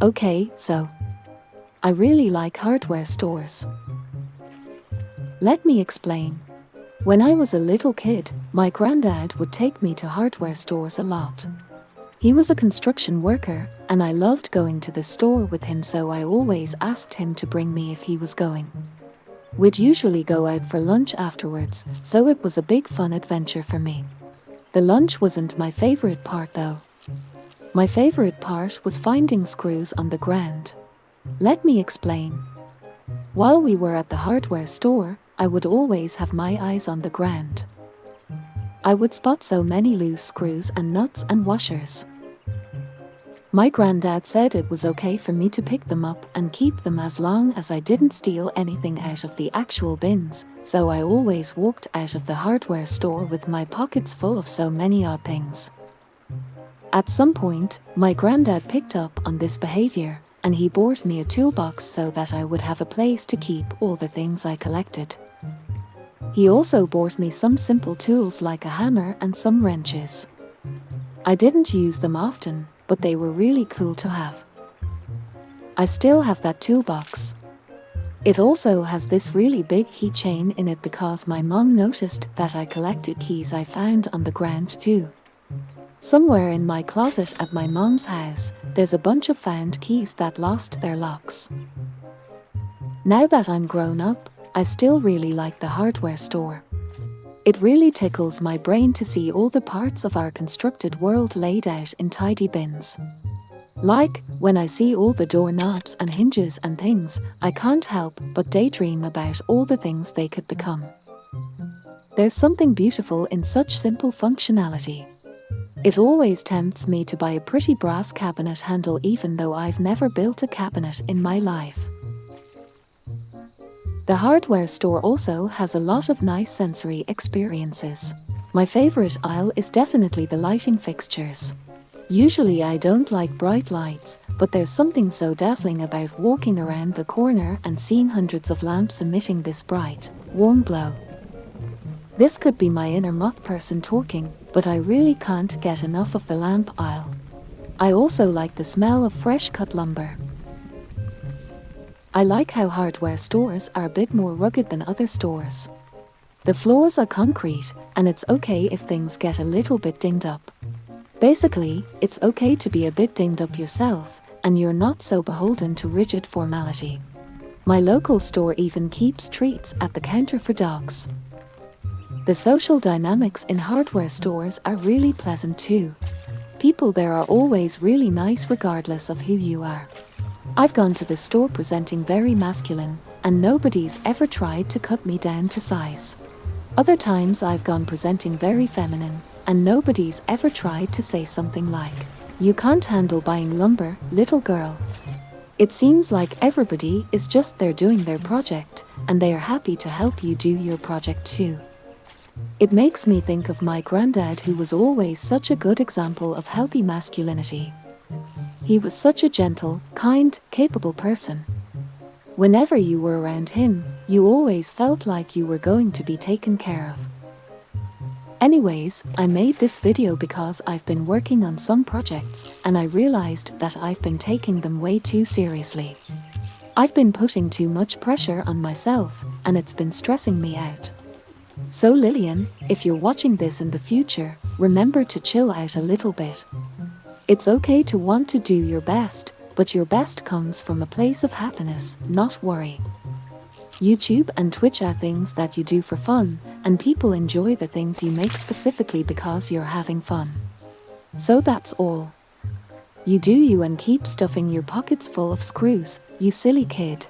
Okay, so I really like hardware stores. Let me explain. When I was a little kid, my granddad would take me to hardware stores a lot. He was a construction worker, and I loved going to the store with him, so I always asked him to bring me if he was going. We'd usually go out for lunch afterwards, so it was a big fun adventure for me. The lunch wasn't my favorite part though. My favorite part was finding screws on the ground. Let me explain. While we were at the hardware store, I would always have my eyes on the ground. I would spot so many loose screws and nuts and washers. My granddad said it was okay for me to pick them up and keep them as long as I didn't steal anything out of the actual bins, so I always walked out of the hardware store with my pockets full of so many odd things. At some point, my granddad picked up on this behavior, and he bought me a toolbox so that I would have a place to keep all the things I collected. He also bought me some simple tools like a hammer and some wrenches. I didn't use them often, but they were really cool to have. I still have that toolbox. It also has this really big keychain in it because my mom noticed that I collected keys I found on the ground too. Somewhere in my closet at my mom's house, there's a bunch of found keys that lost their locks. Now that I'm grown up, I still really like the hardware store. It really tickles my brain to see all the parts of our constructed world laid out in tidy bins. Like, when I see all the doorknobs and hinges and things, I can't help but daydream about all the things they could become. There's something beautiful in such simple functionality. It always tempts me to buy a pretty brass cabinet handle even though I've never built a cabinet in my life. The hardware store also has a lot of nice sensory experiences. My favorite aisle is definitely the lighting fixtures. Usually I don't like bright lights, but there's something so dazzling about walking around the corner and seeing hundreds of lamps emitting this bright, warm glow. This could be my inner moth person talking, but I really can't get enough of the lamp aisle. I also like the smell of fresh cut lumber. I like how hardware stores are a bit more rugged than other stores. The floors are concrete, and it's okay if things get a little bit dinged up. Basically, it's okay to be a bit dinged up yourself, and you're not so beholden to rigid formality. My local store even keeps treats at the counter for dogs. The social dynamics in hardware stores are really pleasant too. People there are always really nice regardless of who you are. I've gone to the store presenting very masculine, and nobody's ever tried to cut me down to size. Other times I've gone presenting very feminine, and nobody's ever tried to say something like, "You can't handle buying lumber, little girl." It seems like everybody is just there doing their project, and they are happy to help you do your project too. It makes me think of my granddad, who was always such a good example of healthy masculinity. He was such a gentle, kind, capable person. Whenever you were around him, you always felt like you were going to be taken care of. Anyways, I made this video because I've been working on some projects, and I realized that I've been taking them way too seriously. I've been putting too much pressure on myself, and it's been stressing me out. So Lillian, if you're watching this in the future, remember to chill out a little bit. It's okay to want to do your best, but your best comes from a place of happiness, not worry. YouTube and Twitch are things that you do for fun, and people enjoy the things you make specifically because you're having fun. So that's all. You do you and keep stuffing your pockets full of screws, you silly kid.